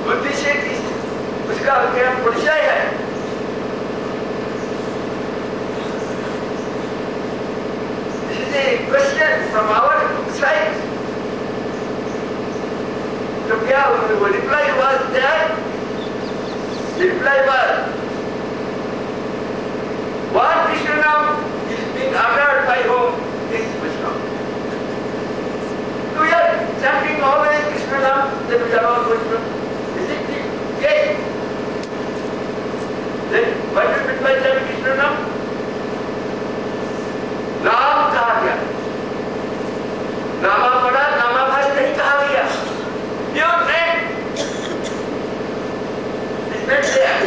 बुद्धि से किस उसका क्या परिचय है? This is a question from our side. तो क्या reply was there? The reply was what Krishna now is being uttered by whom is Vishnu. So we are chanting always Krishna Nam, then we are all Vishnu. Is it the case? Then what do you mean by chanting Krishna Nam? नाम कहा गया, नामा पढ़ा, नामाभास नहीं कहा गया। Your name is not there.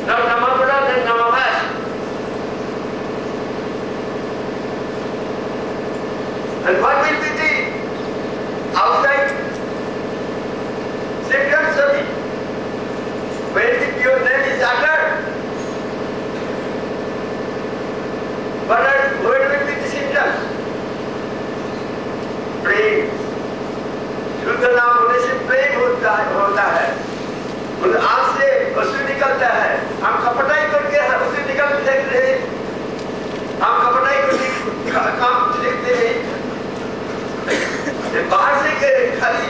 Now nama पढ़ा, then नामाभास. And what will be the outside symptoms of it? When the pure name is uttered, what will be the symptoms? प्रेम, शुद्ध नाम होने से प्रेम होता है, उन आँख से आंसू निकलता है। हम कपटाई करके आंसू निकलते हैं, हम कपटाई करके काम देखते हैं। बाहर से खाली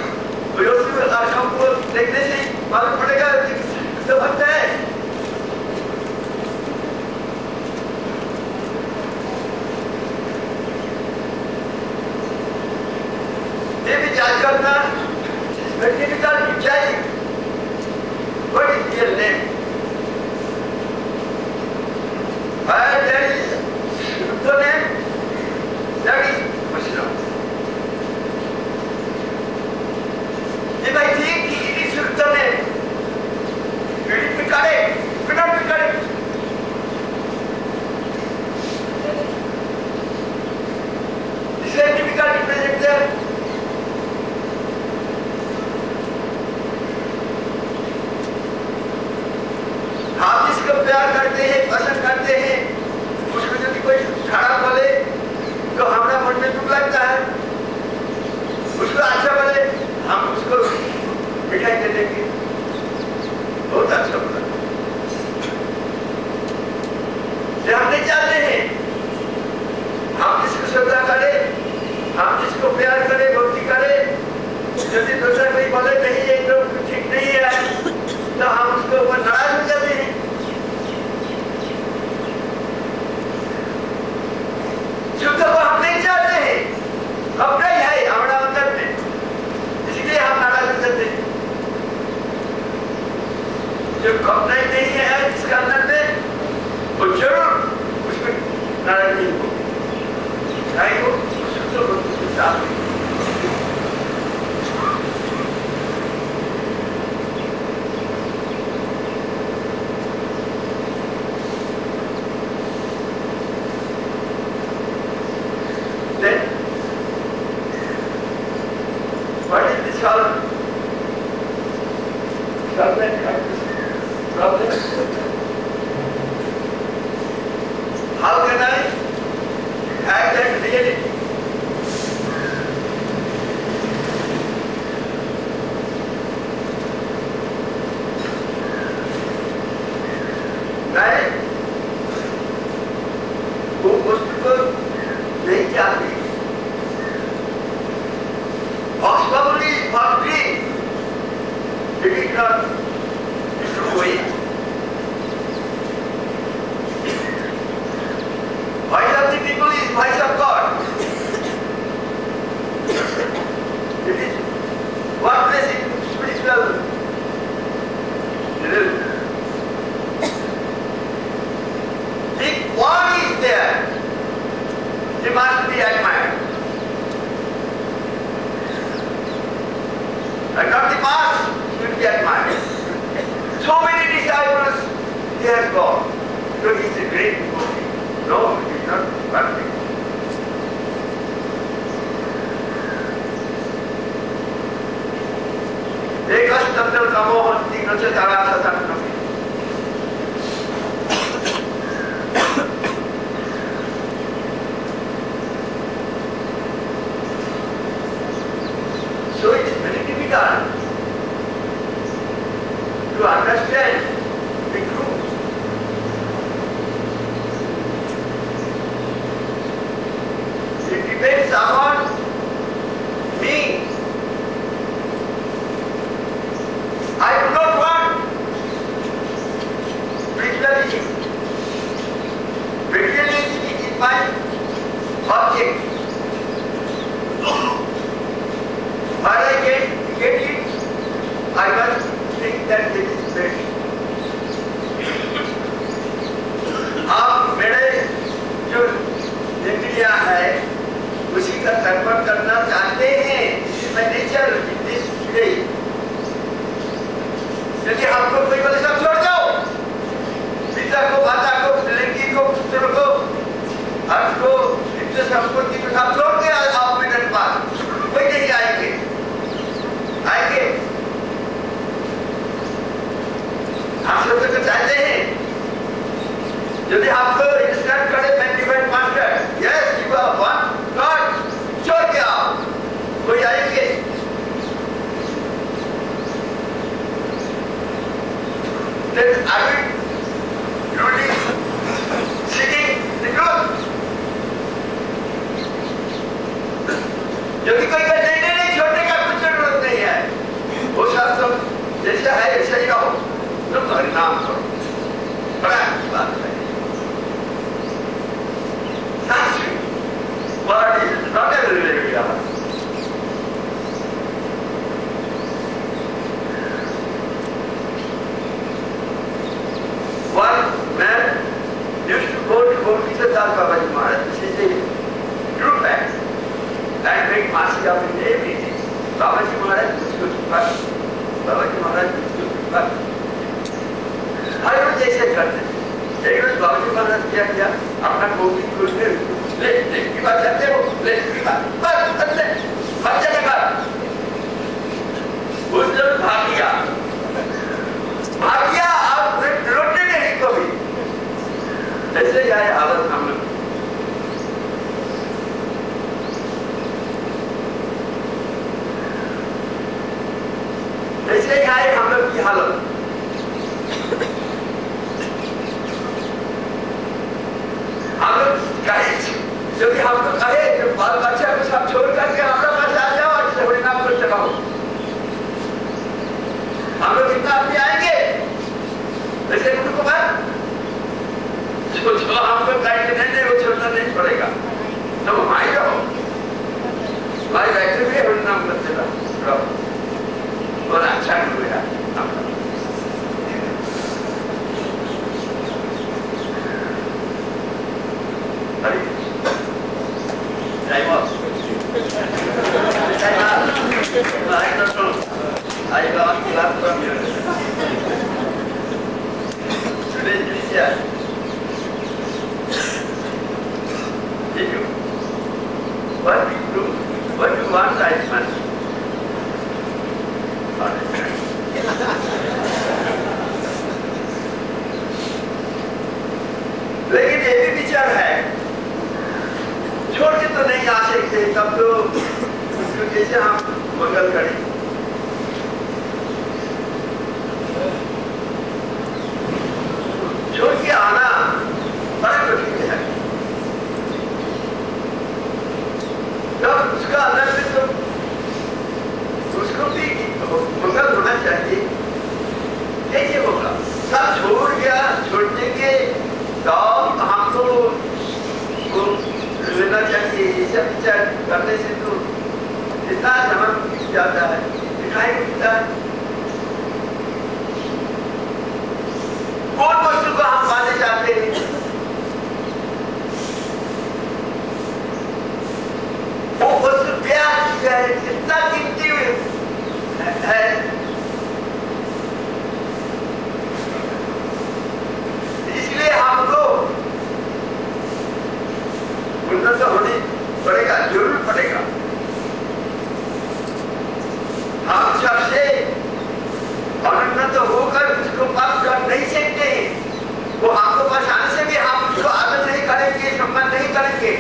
हमको देखने से मालूम पड़ेगा तो भक्त है। ये विचार करना टिपिकल विचार what is real name? And there is the name, that is Vishnu. If I think it is Shuddha name, will it be correct? It will not be correct. This is a typical representative. आप जिसको प्यार करते हैं, पसंद करते हैं, उसको यदि कोई खराब बोले तो हमारा मन में दुख लगता है। उसको अच्छा बोले हम उसको मिठाई दे देंगे, बहुत अच्छा बोला। हम नहीं चाहते हैं हम जिसको श्रद्धा करें, हम जिसको प्यार करें, भक्ति करें, यदि दूसरा कोई बोले नहीं ये तो ठीक नहीं है तो हम उसके ऊपर नाराज problem. Problem. How can I have that reality? मैं वो वस्तु को नहीं चाहती। Possibly for dream, it is not true way. Voice of the people is voice of God. It is worthless in spiritual religion. If one is there, he must be admired. And not the mass should be admired. So many disciples he has got. So he is a great devotee. No, he is not perfect. Ekastatra tamohanti nacha tarasatanami. So it is very difficult to understand the truth. It depends upon me. I do not want spirituality. Spirituality is my object. When I get it, I must think that this is best. आप मेरे जो इंद्रियां है उसी का तर्पण करना चाहते हैं। मैं नेचर दिस वे। यदि आपको कोई बोले सब छोड़ जाओ, पिता को, माता को, लड़की को, पुत्र को, अर्थ को, इतने संपत्ति को सब छोड़ के आप मेरे पास कोई नहीं आएंगे। आएंगे आप सब तो चाहते हैं। यदि आपको इंस्टेंट करे मैं divine master, yes you are one god, छोड़ के आओ, कोई आएंगे। Then are we truly seeking the truth? यदि कोई कहते नहीं छोड़ने का कुछ जरूरत नहीं है, वो शास्त्र जैसा है ऐसा ही रहो, तुम हरिनाम करो, बड़ा बात है। Word is not a religion. One man used to go to Bodhisattva Babaji Maharaj. This is a true fact. And make mercy of everything. Babaji Maharaj used to first. Babaji Maharaj used to first. हर रोज ऐसे करते। एक रोज बाबाजी महाराज क्या किया? अपना गोभी खोलने ले की बात करते हो, ले की बात बस करते बच्चे लगा उस दिन भाग गया आप रोटे नहीं कभी ऐसे ही आए हालत हम लोग। ऐसे ही आए हम लोग की हालत। हम लोग कहे यदि हम लोग कहे बाल बच्चा को सब छोड़ करके हमारे पास आ जाओ और हरिनाम को चलाओ, हम लोग कितना आदमी आएंगे ऐसे उनको बात जो हम लोग कहेंगे नहीं वो छोड़ना नहीं पड़ेगा, तो हम आए रहो भाई बैठे हुए हरिनाम करते रहो और अच्छा हुआ। I got clap from you. Today is here. Did you? What you do? What you want, I must. कैसे हम मंगल करें? छोड़ के आना बड़ा कठिन है। जब उसका अंदर में तो उसको भी मंगल होना चाहिए। कैसे होगा? सब छोड़ गया, छोड़ने के बाद हमको लेना चाहिए। ये सब विचार करने से तो इतना जन्म जाता है, दिखाई देता है। कौन वस्तु को हम पाने जाते हैं? वो वस्तु प्यार है, कितना कीमती है। इसलिए हमको उन्नत होने पड़ेगा, जरूर पड़ेगा। हम सबसे अनुन्नत होकर उसको पास कर नहीं सकते। वो आपको पास आने से भी हम उसको आदर नहीं करेंगे, सम्मान नहीं करेंगे।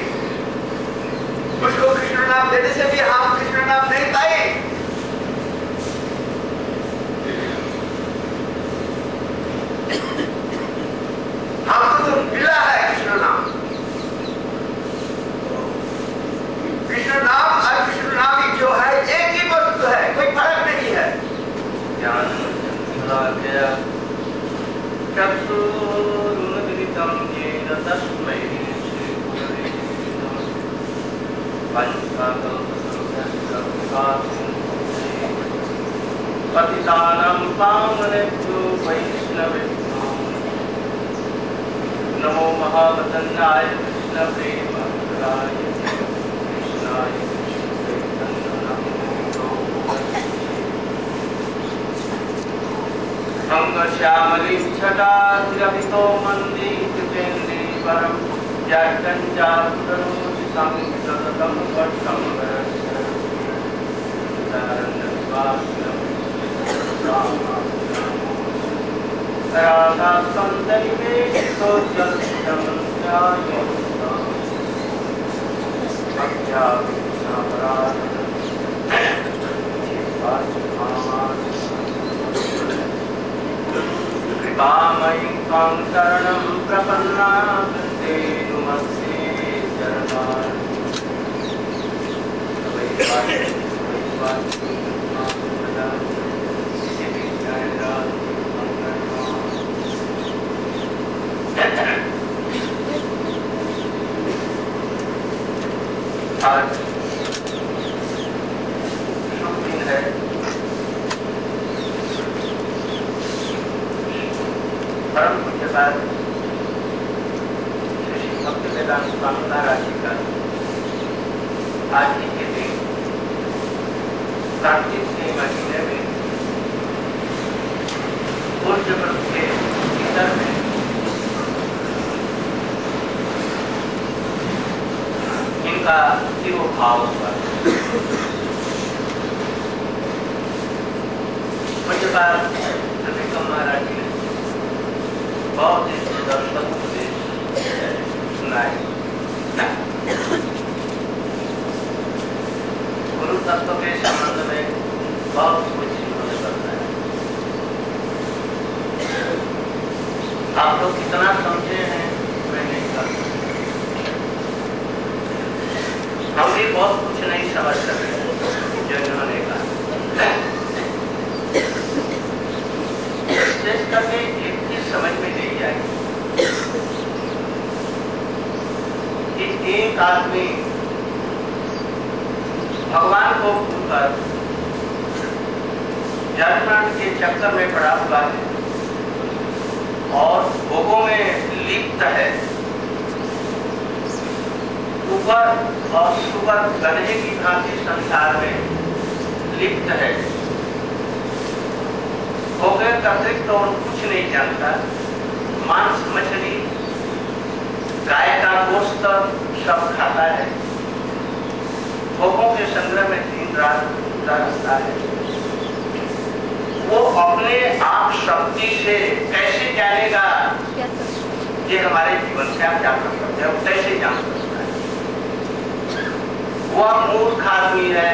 उसको कृष्ण नाम देने से भी हम कृष्ण नाम नहीं पाए। हमको तो मिला है कृष्ण नाम। कृष्ण नाम और कृष्ण नामी जो है एक ही वस्तु है, कोई फर्क नहीं है। ज्ञान गया चक्षुरुन्मिलितं येन तस्मै श्री गुरवे नमः। पतितानां पावनेभ्यो वैष्णवेभ्यो नमो महावदन्याय कृष्ण प्रेमराय कृष्णाय अंगश्यामलीं छटाधिरभितो मन्दीकृतेन्दीवरं याज्ञञ्जातुररोचितं सततं वर्षं कृपामयीं त्वां शरणं प्रपन्ना वृन्दे नुमस्ते चरणार्विन्दे। आज शुभ दिन है। परम पूज्यपाद श्री भक्तिवेदांत स्वामी महाराज जी का आज ही के दिन कार्तिक के महीने में पूज्य व्रत के भीतर में इनका तिरोभाव हुआ। पूज्यपाद महाराज जी ने बहुत ही दर्शन उपदेश सुनाए। गुरु तत्व के संबंध में बहुत कुछ उन्होंने बताया। आप लोग कितना समझे हैं मैं नहीं जानता। हम भी बहुत कुछ नहीं समझ सके जो इन्होंने कहा। विशेष करके एक चीज समझ में नहीं आई कि एक आदमी भगवान को भूलकर जन्म के चक्कर में पड़ा हुआ है और भोगों में लिप्त है। ऊपर और सुपर गधे की भांति संसार में लिप्त है। भोगे अतिरिक्त और कुछ नहीं जानता। मांस मछली गाय का गोश्त सब खाता है। भोगों के संग्रह में दिन रात रहता है। वो अपने आप शक्ति से कैसे जानेगा ये हमारे जीवन से आप जान सकते हैं। वो कैसे जान सकता है? वो मूर्ख आदमी है,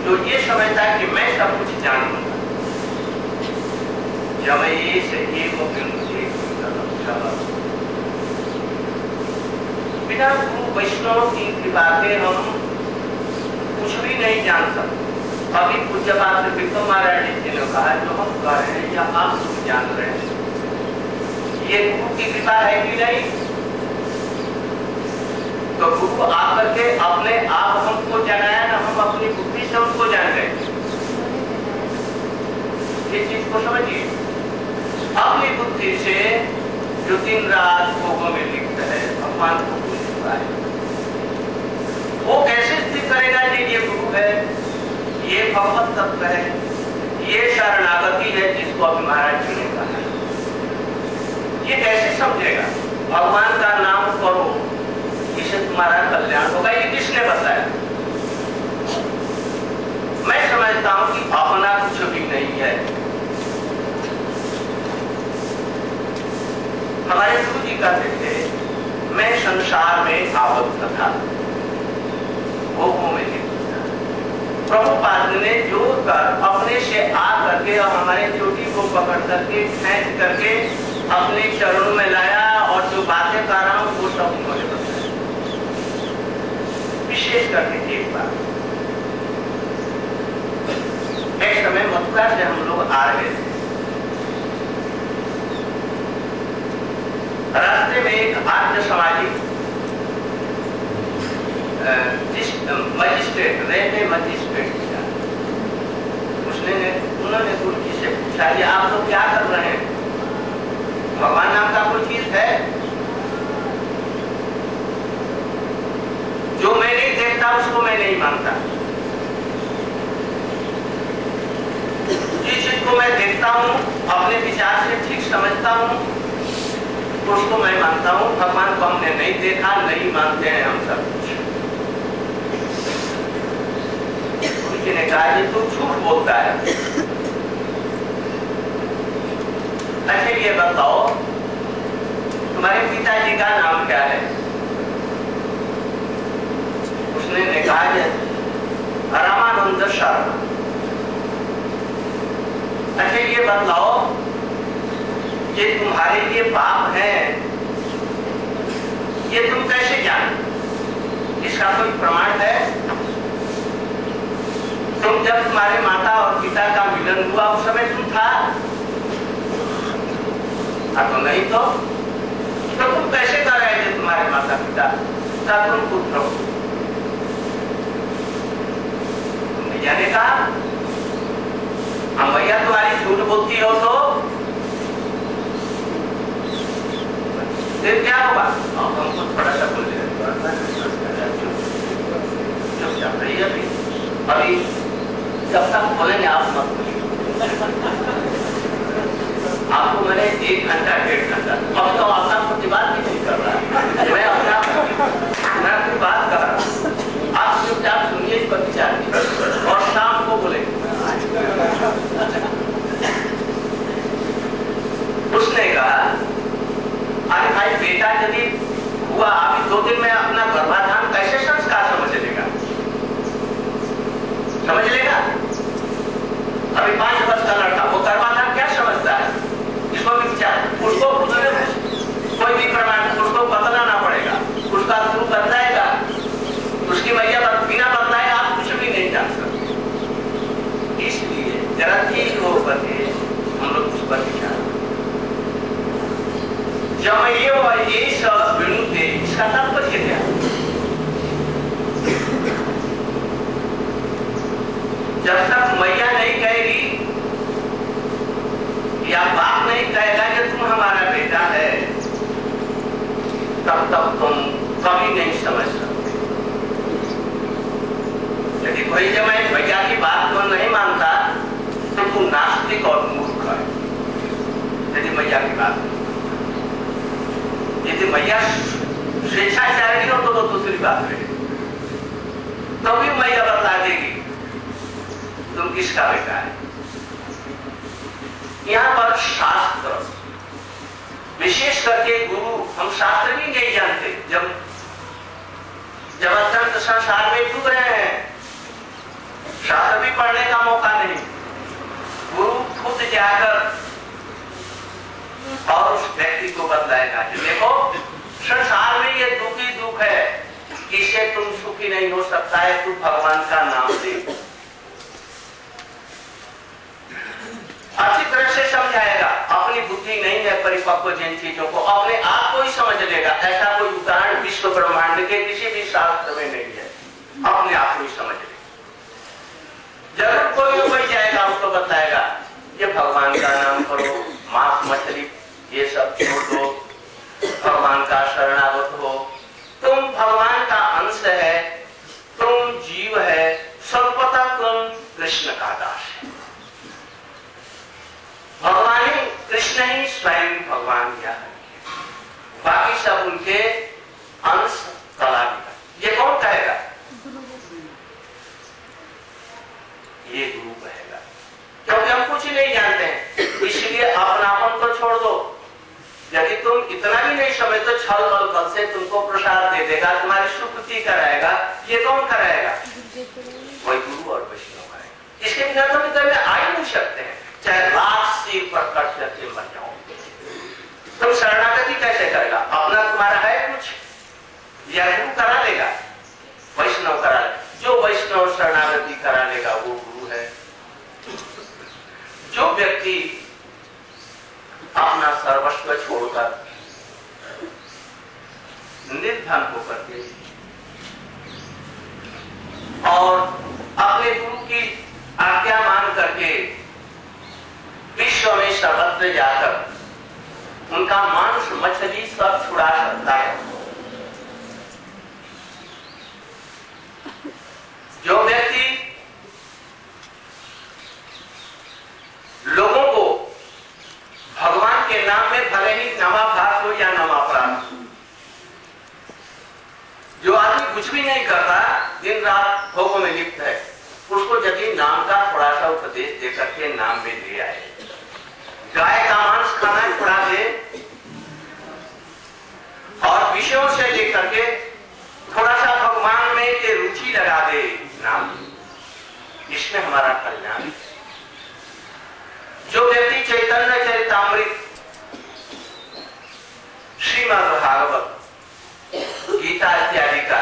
जो ये समझता है कि मैं सब कुछ जान लूंगा, जमये से एक बिना गुरु वैष्णव की कृपा के हम कुछ भी नहीं जान सकते। अभी पूज्य बात विक्रम महाराज जी ने कहा, जो हम कह रहे हैं या आप सब जान रहे हैं, ये गुरु की कृपा है कि नहीं? तो गुरु आकर के अपने आप हमको जगाया ना, हम अपनी बुद्धि से हमको जान गए। इस चीज को समझिए, अपनी बुद्धि से जो दिन रात भोगों में लिखता है भगवान को पूछ चुका है, वो कैसे स्थिर करेगा कि ये गुरु है, ये भगवत तत्व है, ये शरणागति है जिसको अभी महाराज जी ने कहा, ये कैसे समझेगा? भगवान का नाम करो, इससे तुम्हारा कल्याण होगा, ये किसने बताया? मैं समझता हूं कि अपना कुछ भी नहीं है। हमारे गुरु जी कहते थे, मैं संसार में आबद्ध था, भोगों में लिप्त था। प्रभुपाद ने जोर कर अपने से आ करके और हमारे चोटी को पकड़ करके फेंक करके अपने चरणों में लाया, और जो बातें कर रहा हूं वो सब उन्होंने बताया। विशेष करके एक बात, एक समय मथुरा से हम लोग आ रहे थे, रास्ते में एक आर्य समाजी मजिस्ट्रेट, रेलवे मजिस्ट्रेट था, उन्होंने गुरु जी से पूछा, ये आप लोग क्या कर रहे हैं? भगवान नाम का कोई चीज है? जो मैं नहीं देखता उसको मैं नहीं मानता, जिस चीज को मैं देखता हूँ अपने विचार से ठीक समझता हूँ उसको मैं मानता हूँ। भगवान को हमने नहीं देखा, नहीं मानते हैं हम सब कुछ। उनकी ने कहा, ये तो झूठ बोलता है। अच्छा ये बताओ, तुम्हारे पिताजी का नाम क्या है? उसने ने कहा, रामानंद शर्मा। अच्छा ये बतलाओ, ये तुम्हारे लिए पाप है, ये तुम कैसे जाने? इसका कोई प्रमाण है? तुम जब तुम्हारे माता और पिता का मिलन हुआ उस समय तुम था? तो नहीं तो तुम कैसे कर रहे थे? तुम्हारे माता पिता तब तुम पुत्र हो। मैया ने कहा, हम भैया तुम्हारी झूठ बोलती हो तो फिर क्या होगा? हमको थोड़ा सा बोल चुपचाप रहिए। अभी जब तक बोलेंगे आप मत बोलिए। आपको मैंने 1 घंटा 1.5 घंटा, अब तो अपना प्रतिवाद भी नहीं कर रहा, मैं अपनी बात कर रहा हूँ। आप चुपचाप सुनिए इस पर विचार कीजिए और शाम को बोलेंगे। उसने कहा, अरे भाई बेटा यदि हुआ अभी 2 दिन में अपना गर्भाधान कैसे संस्कार समझ लेगा? समझ लेगा? अभी 5 वर्ष का लड़का, वो गर्भाधान क्या समझता है? इसको भी विचार, उसको कोई भी प्रमाण उसको बदलाना पड़ेगा, उसका शुरू कर जाएगा, उसकी मैया बिना बदलाए आप कुछ भी नहीं जान सकते। इसलिए जरा ठीक होकर के हम लोग उस पर विचार, जब ये सब विरुद्ध है, इसका तात्पर्य क्या? जब तक मैया नहीं कहेगी या बाप नहीं कहेगा कि तुम हमारा बेटा है, तब तक तुम कभी नहीं समझ सकते। यदि कोई जब मैं भैया की बात को नहीं मानता तो तुम नास्तिक और मूर्ख है। यदि मैया की बात, यदि मैया स्वेच्छाचारिणी हो तो दूसरी बात है, तभी मैया बता देगी तुम किसका बेटा है। यहाँ पर शास्त्र, विशेष करके गुरु, हम शास्त्र भी नहीं जानते। जब अत्यंत संसार में डूब रहे हैं, शास्त्र भी पढ़ने का मौका नहीं, गुरु खुद जाकर और उस व्यक्ति को बदलाएगा। देखो संसार में ये दुख ही दुख है, इससे तुम सुखी नहीं हो सकता है, तू भगवान का नाम दे। अच्छी तरह से समझाएगा, अपनी बुद्धि नहीं है परिपक्व जिन चीजों को अपने आप को ही समझ लेगा। ऐसा कोई उदाहरण विश्व ब्रह्मांड के किसी भी शास्त्र में नहीं है, अपने आप को ही समझ लेगा। जरूर कोई ना कोई जाएगा, उसको बताएगा ये भगवान का नाम करो, मांस मछली ये सब छोड़ दो, भगवान का शरणागत हो, तुम भगवान का अंश है, तुम जीव है, सर्वथा तुम कृष्ण का दास है। भगवान ही कृष्ण ही स्वयं भगवान या है, बाकी सब उनके अंश कलाविद। ये कौन कहेगा? ये गुरु कहेगा, क्योंकि हम कुछ ही नहीं जानते हैं, इसलिए अपनापन को छोड़ दो। यदि तुम इतना भी नहीं समझते तो छल और बल से तुमको प्रसाद दे देगा, तुम्हारी सुकृति कराएगा। ये कौन कराएगा? वही गुरु और वैष्णव कराएगा। इसके बिना तुम इधर में आ ही नहीं सकते हैं, चाहे लाख सिर पर कट करके मर जाओ। तुम शरणागति कैसे करेगा? अपना तुम्हारा है कुछ, या गुरु करा लेगा, वैष्णव करा लेगा। जो वैष्णव शरणागति करा लेगा वो गुरु है। जो व्यक्ति अपना सर्वस्व छोड़कर निर्धन होकर के और अपने गुरु की आज्ञा मान करके विश्व में सर्वत्र जाकर उनका मांस मछली सब छुड़ा सकता है। जो व्यक्ति लोगों को भगवान के नाम में भले ही नामाभास हो या नामापराध, जो आदमी कुछ भी नहीं करता, दिन रात भोगों में लिप्त है, उसको यदि नाम का थोड़ा सा उपदेश दे करके नाम में ले आए, गाय का मांस खाना छुड़ा दे और विषयों से लेकर के थोड़ा सा भगवान में के रुचि लगा दे, नाम, इसमें हमारा कल्याण। जो व्यक्ति चैतन्य चरितामृत, श्रीमद् भागवत, गीता इत्यादि का